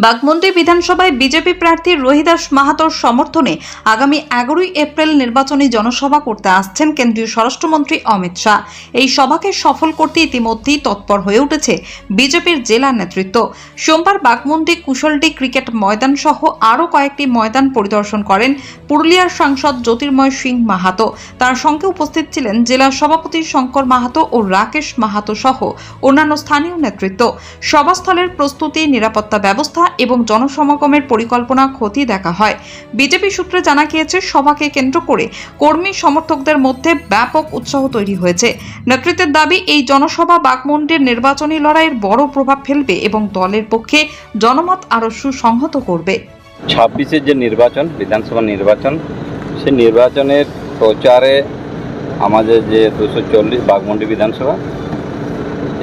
বাঘমুন্ডি বিধানসভায় বিজেপি প্রার্থী রোহিদাস মাহাতোর সমর্থনে আগামী 11ই এপ্রিল নির্বাচনী জনসভা করতে আসছেন কেন্দ্রীয় স্বরাষ্ট্রমন্ত্রী অমিত শাহ। এই সভাকে সফল করতে ইতিমধ্যেই তৎপর হয়ে উঠেছে বিজেপির জেলা নেতৃত্ব। সোমবার বাঘমুন্ডি কুশলডি ক্রিকেট ময়দান সহ আরও কয়েকটি ময়দান পরিদর্শন করেন পুরুলিয়ার সাংসদ জ্যোতির্ময় সিং মাহাতো। তার সঙ্গে উপস্থিত ছিলেন জেলা সভাপতি শঙ্কর মাহাতো ও রাকেশ মাহাতো সহ অন্যান্য স্থানীয় নেতৃত্ব। সভাস্থলের প্রস্তুতি, নিরাপত্তা ব্যবস্থা এবং জনসমাগমের পরিকল্পনা খতিয়ে দেখা হয়। বিজেপি সূত্রে জানা গিয়েছে, সভাকে কেন্দ্র করে কর্মী সমর্থকদের মধ্যে ব্যাপক উৎসাহ তৈরি হয়েছে। নেতৃত্বের দাবি, এই জনসভা বাঘমুন্ডির নির্বাচনী লড়াইয়ের বড় প্রভাব ফেলবে এবং দলের পক্ষে জনমত আরও সুসংহত করবে। 26-এর যে নির্বাচন, বিধানসভা নির্বাচন, সেই নির্বাচনের প্রচারে আমাদের যে 240 বাঘমুন্ডি বিধানসভা,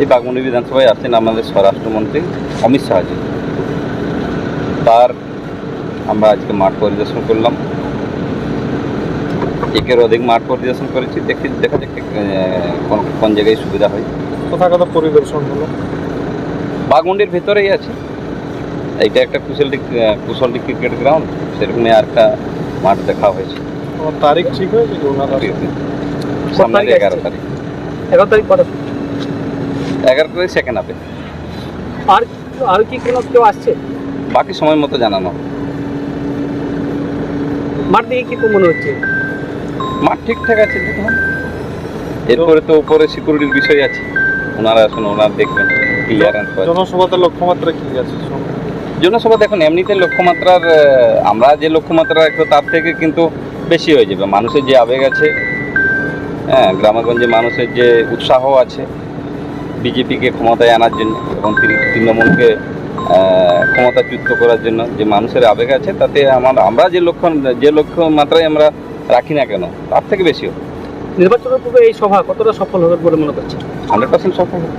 এই বাঘমুন্ডি বিধানসভায় আসছেন আমাদের স্বরাষ্ট্রমন্ত্রী অমিত শাহজি। তার আমরা আজকে মাঠ পরিদর্শন করলাম, একের অধিক মাঠ পরিদর্শন করেছি। দেখা যাক কোন জায়গায় সুবিধা হয়। কোথাকার পরিদর্শন হলো? বাঘমুন্ডির ভেতরেই আছে। এইটা একটা কুশলডি ক্রিকেট গ্রাউন্ড, সেরকমই আর একটা মাঠ দেখা হয়েছে। তারিখ ঠিক হয়েছে? সামনে 11 তারিখ। 11 তারিখ কত? 11 তারিখ সেকেন্ড হাফে। আর কি কোনো কেউ আসছে? বাকি সময় মতো জানানো। মাঠ দিয়ে কি মনে হচ্ছে? মাঠ ঠিকঠাক আছে, দেখুন। এরপরে তো উপরে সিকিউরিটির বিষয় আছে, ওনারা আসুন, ওনারা দেখবেন ক্লিয়ারেন্স। জনসভাতে লক্ষ্যমাত্রা কি আছে? জনসভা দেখুন, এমনিতে লক্ষ্যমাত্রার আমরা যে লক্ষ্যমাত্রা রাখবো তার থেকে কিন্তু বেশি হয়ে যাবে। মানুষের যে আবেগ আছে, হ্যাঁ, গ্রামেগঞ্জে মানুষের যে উৎসাহ আছে বিজেপিকে ক্ষমতায় আনার জন্য এবং তৃণমূলকে ক্ষমতাচ্যুত করার জন্য যে মানুষের আবেগ আছে, তাতে আমরা যে লক্ষ্যমাত্রায় আমরা রাখি না কেন, তার থেকে বেশি হবে। নির্বাচনের পূর্বে এই সভা কতটা সফল হবে বলে মনে করছেন? 100% সফল হবে।